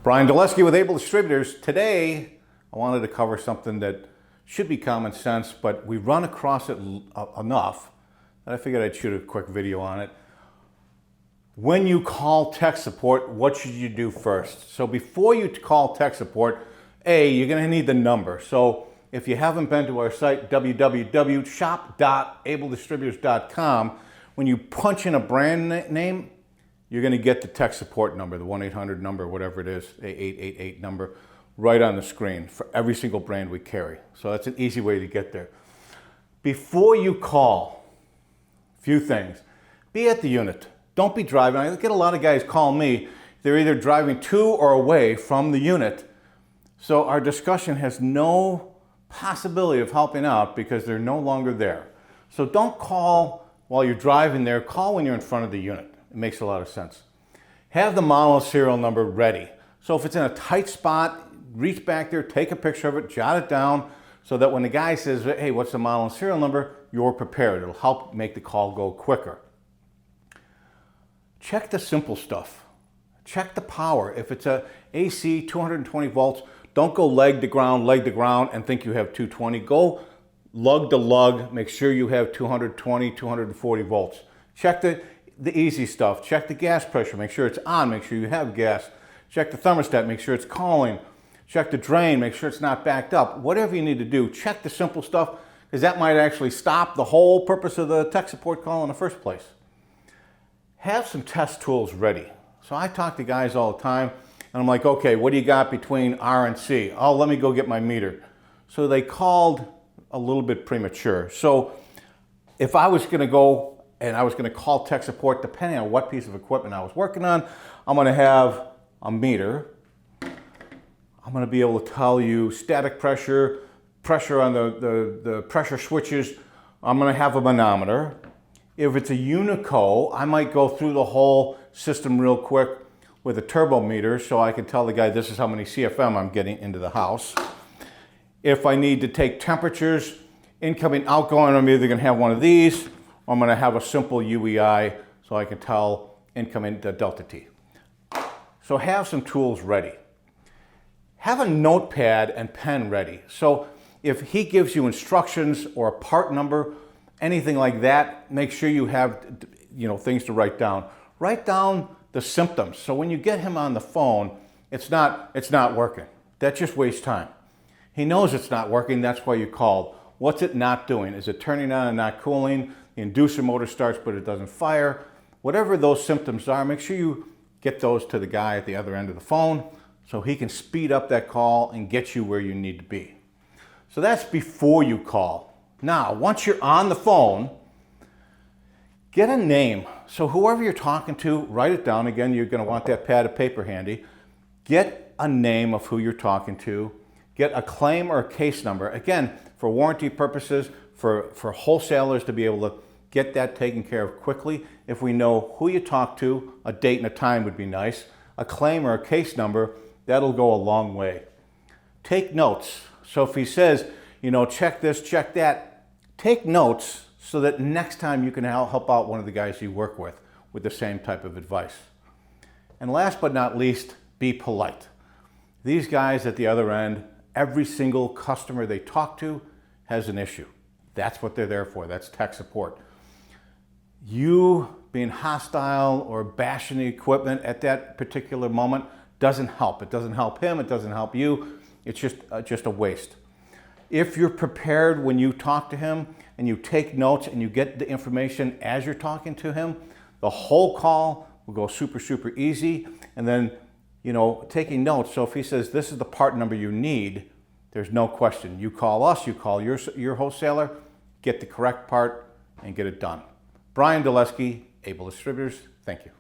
Brian Dulesky with Able Distributors. Today, I wanted to cover something that should be common sense, but we run across it enough that I figured I'd shoot a quick video on it. When you call tech support, what should you do first? So before you call tech support, you're going to need the number. So if you haven't been to our site, www.shop.abledistributors.com, when you punch in a brand name, you're going to get the tech support number, the 1-800 number, whatever it is, 8888 number, right on the screen for every single brand we carry. So that's an easy way to get there. Before you call, a few things. Be at the unit. Don't be driving. I get a lot of guys call me. They're either driving to or away from the unit. So our discussion has no possibility of helping out because they're no longer there. So don't call while you're driving there. Call when you're in front of the unit. It makes a lot of sense. Have the model and serial number ready. So if it's in a tight spot, reach back there, take a picture of it, jot it down so that when the guy says, hey, what's the model and serial number, you're prepared. It'll help make the call go quicker. Check the simple stuff. Check the power. If it's a AC 220 volts, don't go leg to ground, and think you have 220. Go lug to lug, make sure you have 220, 240 volts. Check the easy stuff. Check the gas pressure, make sure it's on, make sure you have gas. Check the thermostat, make sure it's calling. Check the drain, make sure it's not backed up. Whatever you need to do, check the simple stuff, because that might actually stop the whole purpose of the tech support call in the first place. Have some test tools ready. So I talk to guys all the time, and I'm like, okay, what do you got between R and C? Oh, let me go get my meter. So they called a little bit premature. So if I was going to go and I was going to call tech support, depending on what piece of equipment I was working on, I'm going to have a meter. I'm going to be able to tell you static pressure, pressure on the pressure switches. I'm going to have a manometer. If it's a Unico, I might go through the whole system real quick with a turbo meter so I can tell the guy this is how many CFM I'm getting into the house. If I need to take temperatures, incoming, outgoing, I'm either going to have one of these or I'm going to have a simple UEI so I can tell incoming the delta T. So have some tools ready. Have a notepad and pen ready. So if he gives you instructions or a part number, anything like that, make sure you have things to write down. Write down the symptoms. So when you get him on the phone, it's not working. That just wastes time. He knows it's not working, that's why you called. What's it not doing? Is it turning on and not cooling? The inducer motor starts but it doesn't fire. Whatever those symptoms are, make sure you get those to the guy at the other end of the phone so he can speed up that call and get you where you need to be. So that's before you call. Now, once you're on the phone, get a name. So whoever you're talking to, write it down. Again, you're going to want that pad of paper handy. Get a name of who you're talking to. Get a claim or a case number. Again, for warranty purposes, for wholesalers to be able to get that taken care of quickly. If we know who you talk to, a date and a time would be nice. A claim or a case number, that'll go a long way. Take notes. So if he says, check this, check that, take notes so that next time you can help out one of the guys you work with the same type of advice. And last but not least, be polite. These guys at the other end, every single customer they talk to has an issue. That's what they're there for. That's tech support. You being hostile or bashing the equipment at that particular moment doesn't help. It doesn't help him. It doesn't help you. It's just a waste. If you're prepared when you talk to him and you take notes and you get the information as you're talking to him, the whole call will go super, super easy. And then, taking notes. So if he says, this is the part number you need, there's no question. You call us, you call your wholesaler, get the correct part and get it done. Brian Dulesky, Able Distributors, thank you.